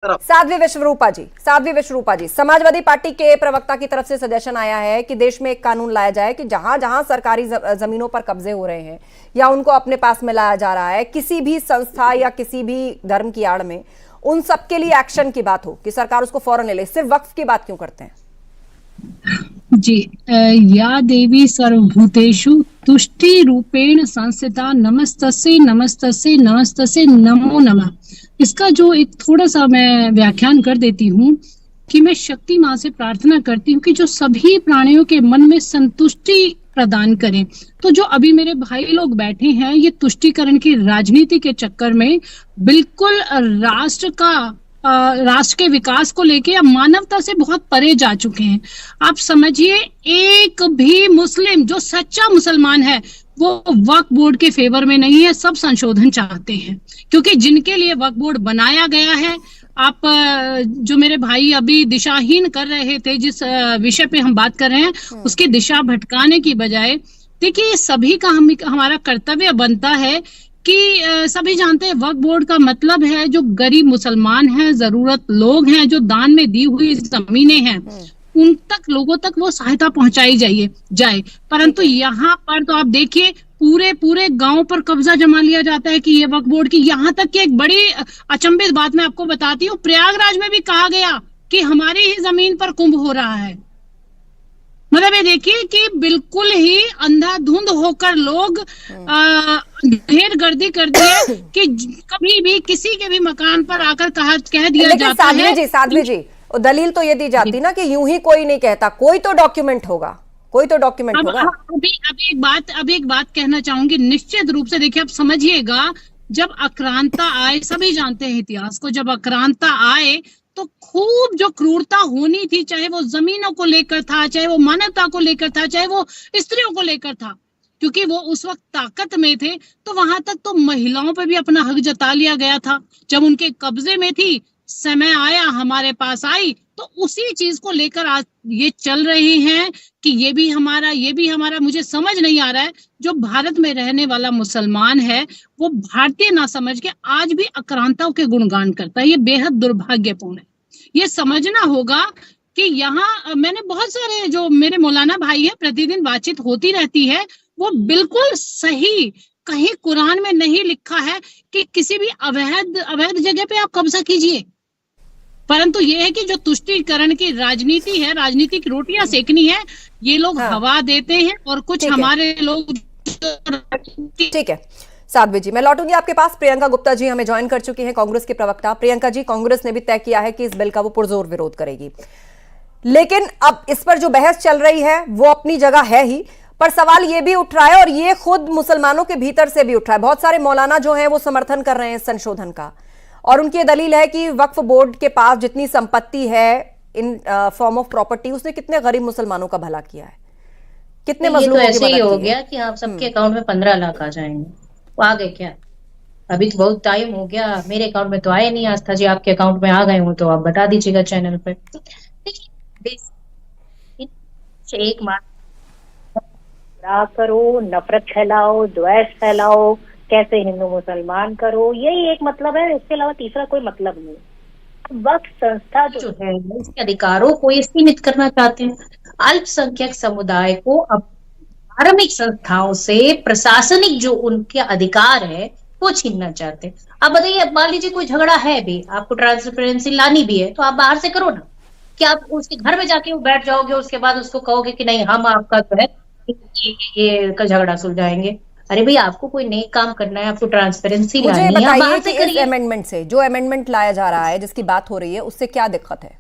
तरफ। साध्वी विश्वरूपा जी, समाजवादी पार्टी के प्रवक्ता की तरफ से सजेशन आया है कि देश में एक कानून लाया जाए कि जहां जहां सरकारी जमीनों पर कब्जे हो रहे हैं या उनको अपने पास में लाया जा रहा है किसी भी संस्था या किसी भी धर्म की आड़ में, उन सबके लिए एक्शन की बात हो कि सरकार उसको फौरन ले ले। सिर्फ वक्फ की बात क्यों करते हैं? जी, या देवी सर्वभूतेषु तुष्टि रूपेण संस्थिता नमस्तस्यै नमस्तस्यै नमस्तस्यै नमो नमः। इसका जो एक थोड़ा सा मैं व्याख्यान कर देती हूँ कि मैं शक्ति माँ से प्रार्थना करती हूँ कि जो सभी प्राणियों के मन में संतुष्टि प्रदान करें। तो जो अभी मेरे भाई लोग बैठे हैं, ये तुष्टिकरण की राजनीति के चक्कर में बिल्कुल राष्ट्र के विकास को लेके या मानवता से बहुत परे जा चुके हैं। आप समझिए, एक भी मुस्लिम जो सच्चा मुसलमान है वो वक्फ बोर्ड के फेवर में नहीं है, सब संशोधन चाहते हैं। क्योंकि जिनके लिए वक्फ बोर्ड बनाया गया है, आप जो मेरे भाई अभी दिशाहीन कर रहे थे, जिस विषय पे हम बात कर रहे हैं उसकी दिशा भटकाने की बजाय, देखिए सभी का हमारा कर्तव्य बनता है कि सभी जानते हैं वक्फ बोर्ड का मतलब है जो गरीब मुसलमान हैं, जरूरत लोग हैं, जो दान में दी हुई जमीनें हैं, उन तक लोगों तक वो सहायता पहुंचाई जाए। परंतु यहाँ पर तो आप देखिए पूरे गांव पर कब्जा जमा लिया जाता है कि ये वक्फ बोर्ड की। यहाँ तक कि एक बड़ी अचंभित बात मैं आपको बताती हूँ, प्रयागराज में भी कहा गया कि हमारी ही जमीन पर कुंभ हो रहा है। मतलब ये देखिए कि बिल्कुल ही अंधाधुंध होकर लोग ढेर गर्दी कर दिए कि कभी भी किसी के भी मकान पर आकर कह दिया जाता है। साध्वी जी, दलील तो ये दी जाती ना कि यूं ही कोई नहीं कहता, कोई तो डॉक्यूमेंट होगा। अभी एक बात कहना चाहूंगी, निश्चित रूप से देखिए, आप समझिएगा, जब आक्रांता आए, सभी जानते हैं इतिहास को, जब आक्रांता आए तो खूब जो क्रूरता होनी थी, चाहे वो जमीनों को लेकर था, चाहे वो मानवता को लेकर था, चाहे वो स्त्रियों को लेकर था, क्योंकि वो उस वक्त ताकत में थे। तो वहां तक तो महिलाओं पे भी अपना हक जता लिया गया था। जब उनके कब्जे में थी, समय आया, हमारे पास आई, तो उसी चीज को लेकर आज ये चल रहे हैं कि ये भी हमारा। मुझे समझ नहीं आ रहा है, जो भारत में रहने वाला मुसलमान है वो भारतीय ना समझ के आज भी आक्रांताओं के गुणगान करता है। ये बेहद दुर्भाग्यपूर्ण है। ये समझना होगा कि यहाँ मैंने बहुत सारे जो मेरे मौलाना भाई हैं, प्रतिदिन बातचीत होती रहती है, वो बिल्कुल सही, कहीं कुरान में नहीं लिखा है कि किसी भी अवैध जगह पे आप कब्जा कीजिए। परंतु ये है कि जो तुष्टिकरण की राजनीति है, राजनीतिक रोटियां सेकनी है, ये लोग हवा देते हैं और कुछ हमारे लोग। ठीक है साध्वी जी, मैं लौटूंगी आपके पास। प्रियंका गुप्ता जी हमें ज्वाइन कर चुकी हैं, कांग्रेस के प्रवक्ता। प्रियंका जी, कांग्रेस ने भी तय किया है कि इस बिल का वो पुरजोर विरोध करेगी, लेकिन अब इस पर जो बहस चल रही है वो अपनी जगह है ही, पर सवाल ये भी उठ रहा है, और ये खुद मुसलमानों के भीतर से भी उठ रहा है। बहुत सारे मौलाना जो हैं वो समर्थन कर रहे हैं संशोधन का, और उनकी दलील है कि वक्फ बोर्ड के पास जितनी संपत्ति है इन फॉर्म ऑफ प्रॉपर्टी, उसने कितने गरीब मुसलमानों का भला किया है, कितने मजलूमों की मदद की है। ऐसे ही हो गया कि आप सबके अकाउंट में 15 लाख आ जाएंगे, वो आ गए क्या? अभी तो बहुत टाइम हो गया, मेरे अकाउंट में तो आए नहीं। आस्था जी, आपके अकाउंट में आ गए हो तो आप बता दीजिएगा चैनल पे। एक करो, नफरत फैलाओ, द्वेष फैलाओ, कैसे हिंदू मुसलमान करो, यही एक मतलब है। इसके अलावा तीसरा कोई मतलब नहीं। वक्फ संस्था जो है इसके अधिकारों को ये सीमित करना चाहते हैं। अल्पसंख्यक समुदाय को अब धार्मिक संस्थाओं से प्रशासनिक जो उनके अधिकार है वो छीनना चाहते हैं। अब बताइए, मान लीजिए कोई झगड़ा है भी, आपको ट्रांसपेरेंसी लानी भी है, तो आप बाहर से करो ना। क्या आप उसके घर में जाके वो बैठ जाओगे, उसके बाद उसको कहोगे कि नहीं हम आपका जो है ये का झगड़ा सुलझाएंगे? अरे भाई, आपको कोई नई काम करना है, आपको ट्रांसपेरेंसी लानी है, बाहर से करिए। इस अमेंडमेंट से, जो अमेंडमेंट लाया जा रहा है, जिसकी बात हो रही है, उससे क्या दिक्कत है?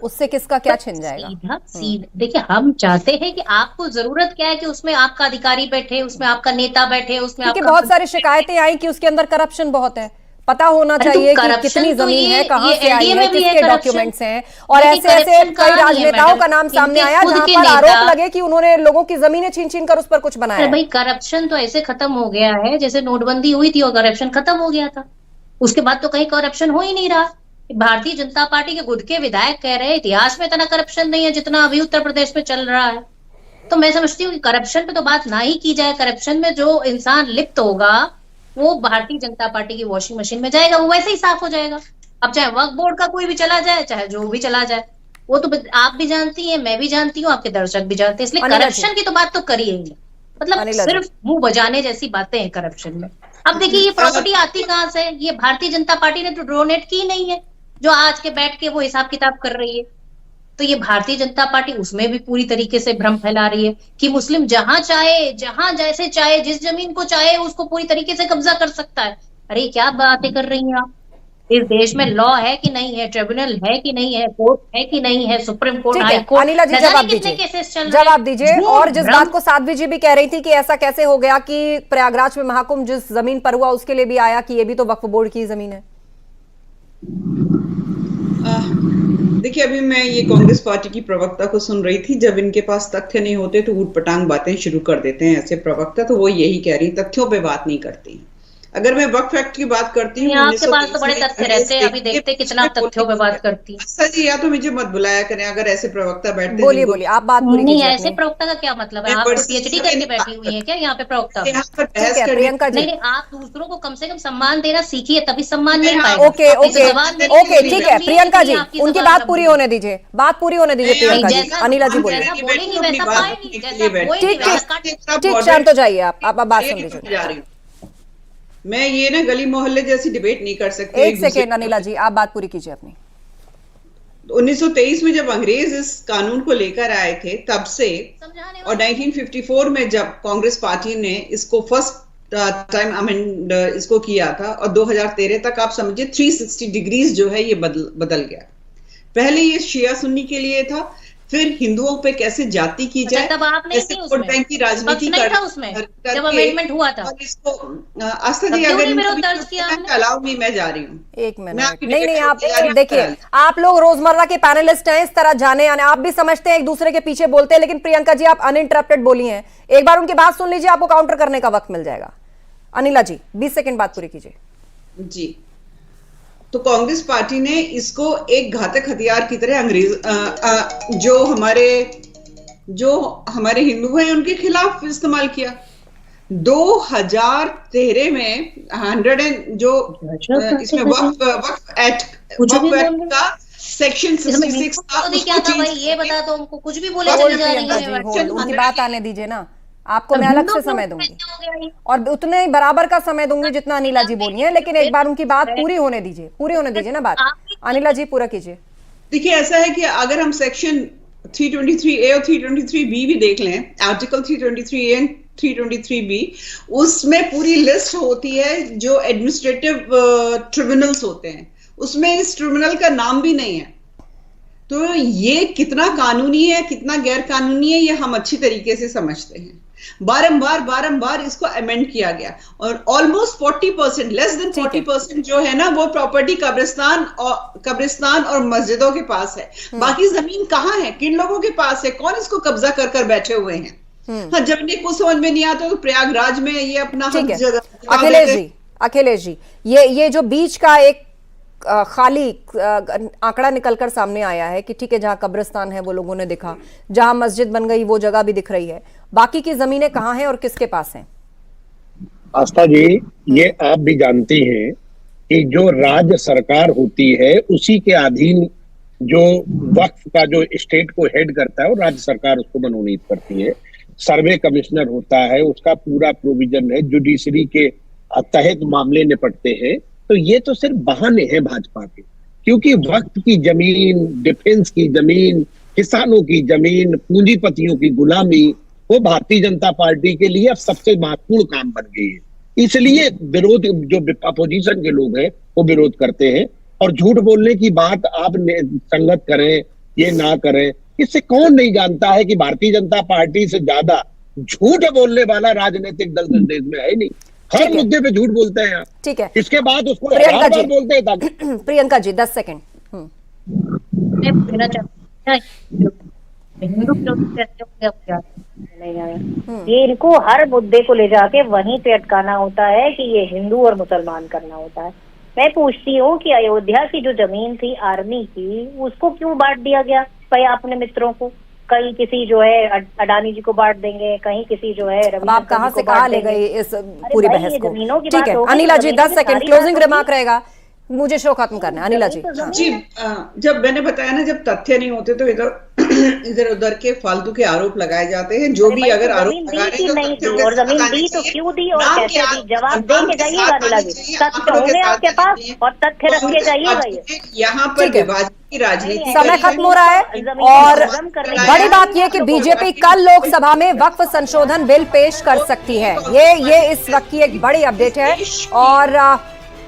उससे किसका क्या छिन जाएगा? देखिए, हम चाहते हैं कि आपको जरूरत क्या है कि उसमें आपका अधिकारी बैठे, उसमें आपका नेता बैठे, उसमें आपका बहुत सारी शिकायतें आई कि उसके अंदर करप्शन बहुत है। पता होना चाहिए कि कितनी जमीन है, कहां से आई है, किसके डॉक्यूमेंट्स हैं, और ऐसे कई राजनेताओं का नाम सामने आया जहां पर आरोप लगे कि उन्होंने लोगों की जमीनें छीन कर उस पर कुछ बनाया। भाई, करप्शन तो ऐसे खत्म हो गया है जैसे नोटबंदी हुई थी और करप्शन खत्म हो गया था। उसके बाद तो कहीं करप्शन हो ही नहीं रहा। भारतीय जनता पार्टी के खुद के विधायक कह रहे हैं इतिहास में इतना करप्शन नहीं है जितना अभी उत्तर प्रदेश में चल रहा है। तो मैं समझती हूँ कि करप्शन पे तो बात ना ही की जाए। करप्शन में जो इंसान लिप्त होगा वो भारतीय जनता पार्टी की वॉशिंग मशीन में जाएगा, वो वैसे ही साफ हो जाएगा। अब चाहे वक्फ बोर्ड का कोई भी चला जाए, चाहे जो भी चला जाए, वो तो आप भी जानती हैं, मैं भी जानती हूँ, आपके दर्शक भी जानते हैं, इसलिए अनिला जी। करप्शन की तो बात तो करिए ही नहीं। मतलब अनिला जी। सिर्फ मुंह बजाने जैसी बातें हैं करप्शन में। अब देखिए ये प्रॉपर्टी आती कहाँ से है? ये भारतीय जनता पार्टी ने तो डोनेट की नहीं है, जो आज के बैठ के वो हिसाब किताब कर रही है। तो ये भारतीय जनता पार्टी उसमें भी पूरी तरीके से भ्रम फैला रही है कि मुस्लिम जहां चाहे, जहां जैसे चाहे, जिस जमीन को चाहे उसको पूरी तरीके से कब्जा कर सकता है। अरे क्या बातें कर रही हैं आप? इस देश में लॉ है कि नहीं है, ट्रिब्यूनल है कि नहीं है, कोर्ट है कि नहीं है, सुप्रीम कोर्ट, ठीक हाई है कोर्ट, अनिला जी, न जाने जवाब कितने दीजिए, केसेस चल रहे हैं। जवाब दीजिए। झूठ, और जिस भ्रम, बात को साध्वी जी भी कह रही थी कि ऐसा कैसे हो गया कि प्रयागराज में महाकुंभ जिस जमीन पर हुआ उसके लिए भी आया कि ये भी तो वक्फ बोर्ड की जमीन है। देखिए, अभी मैं ये कांग्रेस पार्टी की प्रवक्ता को सुन रही थी। जब इनके पास तथ्य नहीं होते तो ऊटपटांग बातें शुरू कर देते हैं ऐसे प्रवक्ता। तो वो यही कह रही, तथ्यों पे बात नहीं करती। अगर मैं वक्फ एक्ट की बात करती हूँ, आपके पास तो बड़े तथ्य रहते हैं, अभी देखते कितना तथ्यों पे बात करती है। अच्छा जी, या तो मुझे मत बुलाया करें अगर ऐसे प्रवक्ता बैठते हैं। बोलिए बोलिए, आप बात पूरी नहीं, कीजिए ऐसे अपनी। प्रवक्ता का क्या मतलब है? आप तो पीएचडी करके बैठी हुई है क्या यहाँ पे प्रवक्ता? यहाँ पर ठीक बहस है करने प्रियंका जी। नहीं, आप दूसरों को कम से कम सम्मान देना सीखिए, तभी सम्मान मिल पाएगा। ओके आपने ओके जवाब नहीं ओके, दिया, ठीक है इसलिए प्रियंका जी, आपकी उनकी जबान बात लंबी पूरी है। होने दीजिए, बात पूरी होने दीजिए प्रियंका जी। जैसा अनिला जी हम बोलिए। जैसा बोलेंगी वैसा पाएंगी, जैसा बोएंगी ठीक वैसा ठीक काटेंगी। ठीक, शांत हो जाइए आप बात सुन लीजिए। जा रही हूँ मैं। ये ना गली मोहल्ले जैसी डिबेट नहीं कर सकती। एक सेकेंड अनिला जी, आप बात पूरी कीजिए अपनी। 1923 में जब अंग्रेज इस कानून को लेकर आए थे तब से, और 1954 में जब कांग्रेस पार्टी ने इसको फर्स्ट टाइम अमेंड इसको किया था, और 2013 तक आप समझिए 360 डिग्रीज जो है ये बदल गया। पहले ये शिया सुन्नी के लिए था, फिर हिंदुओं पे कैसे जाति की जाए, तब आप नहीं कैसे थी वोट उसमें, बैंक की राजनीति नहीं था उसमें जब अमेंडमेंट हुआ था। और इसको आस्था जी, क्यों अगर नहीं विरोध दर्ज किया आपने? अलाउ मी, मैं जा रही हूँ। एक मैं मिनट, आपकी नहीं नहीं, डिबेट आप की तैयारी देखिए, करा ली। आप लोग रोजमर्रा के पैनलिस्ट हैं, इस तरह जाने आने आप भी समझते हैं, एक दूसरे के पीछे बोलते हैं, लेकिन प्रियंका जी आप अनइंटरप्टेड बोली हैं। एक बार उनकी बात सुन लीजिए, आपको काउंटर करने का वक्त मिल जाएगा। अनिला जी 20 सेकंड बात पूरी कीजिए। जी, तो कांग्रेस पार्टी ने इसको एक घातक हथियार की तरह अंग्रेज जो हमारे हिंदू हैं उनके खिलाफ इस्तेमाल किया। 2013 में 100 जो इसमें वक्फ एक्ट का सेक्शन 66 था, क्या था भाई, ये बता दो हमको। कुछ भी बोले चली जा रही है। उनकी बात आने दीजिए ना, आपको मैं अलग से समय दूंगी और उतने ही बराबर का समय दूंगी जितना अनिला जी बोली है, लेकिन एक बार उनकी बात पूरी होने दीजिए ना बात। अनिला जी पूरा कीजिए। देखिए, ऐसा है कि अगर हम सेक्शन 323A और 323B भी देख लें, आर्टिकल 323A एंड 323B, उसमें पूरी लिस्ट होती है जो एडमिनिस्ट्रेटिव ट्रिब्यूनल्स होते हैं, उसमें इस ट्रिब्यूनल का नाम भी नहीं है। तो ये कितना कानूनी है कितना गैर कानूनी है ये हम अच्छी तरीके से समझते हैं। बारंबार इसको अमेंड किया गया, और ऑलमोस्ट 40%, लेस देन 40% जो है ना, वो प्रॉपर्टी कब्रिस्तान और मस्जिदों के पास है। बाकी जमीन कहाँ है, किन लोगों के पास है, कौन इसको कब्जा कर बैठे हुए हैं। हाँ, जब इनको समझ में नहीं आता तो प्रयागराज में ये अपना ठीक है। अखिलेश जी, ये जो बीच का एक खाली आंकड़ा निकलकर सामने आया है कि ठीक है, जहां कब्रिस्तान है वो लोगों ने दिखा, जहां मस्जिद बन गई वो जगह भी दिख रही है, बाकी की जमीनें कहां हैं और किसके पास हैं? आस्था जी, ये आप भी जानती हैं कि जो राज्य सरकार होती है उसी के अधीन जो वक्फ का जो स्टेट को हेड करता है, वो राज्य सरकार उसको मनोनीत करती है। सर्वे कमिश्नर होता है, उसका पूरा प्रोविजन है, जुडिशरी के तहत मामले निपटते हैं। तो ये तो सिर्फ बहाने हैं भाजपा के, क्योंकि वक्त की जमीन, डिफेंस की जमीन, किसानों की जमीन, पूंजीपतियों की गुलामी, वो भारतीय जनता पार्टी के लिए अब सबसे महत्वपूर्ण काम बन गई है। इसलिए विरोध, जो अपोजिशन के लोग हैं वो विरोध करते हैं। और झूठ बोलने की बात आप संगत करें ये ना करें, इससे कौन नहीं जानता है कि भारतीय जनता पार्टी से ज्यादा झूठ बोलने वाला राजनीतिक दल देश में है नहीं। हर मुद्दे पे झूठ बोलते हैं आप। ठीक है, इसके बाद उसको प्रियंका जी बोलते हैं ताकि प्रियंका जी 10 सेकंड। नहीं आया। ये इनको हर मुद्दे को ले जाके वहीं पे अटकाना होता है कि ये हिंदू और मुसलमान करना होता है। मैं पूछती हूँ कि अयोध्या की जो जमीन थी आर्मी की, उसको क्यों बांट दिया गया भाई अपने मित्रों को? कहीं किसी जो है अडानी जी को बांट देंगे, कहीं किसी जो है रवि, आप कहां से कहां ले गए इस पूरी बहस को? ठीक है अनिला जी 10 सेकंड क्लोजिंग रिमार्क रहेगा। मुझे शो खत्म करना है। अनिला जी। हाँ। जी जब मैंने बताया ना, जब तथ्य नहीं होते तो इधर उधर के फालतू के आरोप लगाए जाते हैं। जो भी अगर आरोप लगा रहे हैं नहीं दी और जमीन दी तो क्यों दी और कैसे दी, जवाब दे के जाइएगा अनिला जी। तथ्य होंगे आपके पास और तथ्य रख के जाइएगा। यहाँ पर विभाजन की राजनीति, समय खत्म हो रहा है और बड़ी बात यह कि बीजेपी कल लोकसभा में वक्फ संशोधन बिल पेश कर सकती है। ये इस वक्त की एक बड़ी अपडेट है और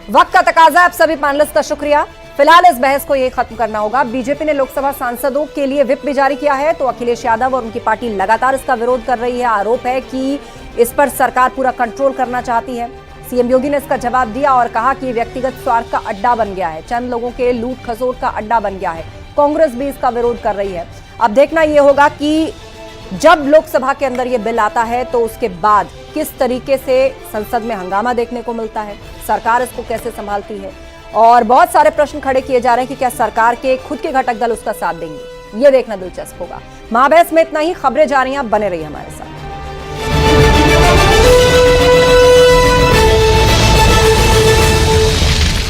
वक्त का तकाजा। आप सभी पैनलिस्ट का शुक्रिया। फिलहाल इस बहस को ये खत्म करना होगा। बीजेपी ने लोकसभा सांसदों के लिए व्हिप भी जारी किया है, तो अखिलेश यादव और उनकी पार्टी लगातार इसका विरोध कर रही है। आरोप है कि इस पर सरकार पूरा कंट्रोल करना चाहती है। सीएम योगी ने इसका जवाब दिया और कहा कि व्यक्तिगत स्वार्थ का अड्डा बन गया है, चंद लोगों के लूट खसोट का अड्डा बन गया है। कांग्रेस भी इसका विरोध कर रही है। अब देखना यह होगा कि जब लोकसभा के अंदर यह बिल आता है तो उसके बाद किस तरीके से संसद में हंगामा देखने को मिलता है, सरकार इसको कैसे संभालती है, और बहुत सारे प्रश्न खड़े किए जा रहे हैं कि क्या सरकार के खुद के घटक दल उसका साथ देंगे। ये देखना दिलचस्प होगा। महाबहस में इतना ही। खबरें जा रही हैं, बने रहिए हमारे साथ।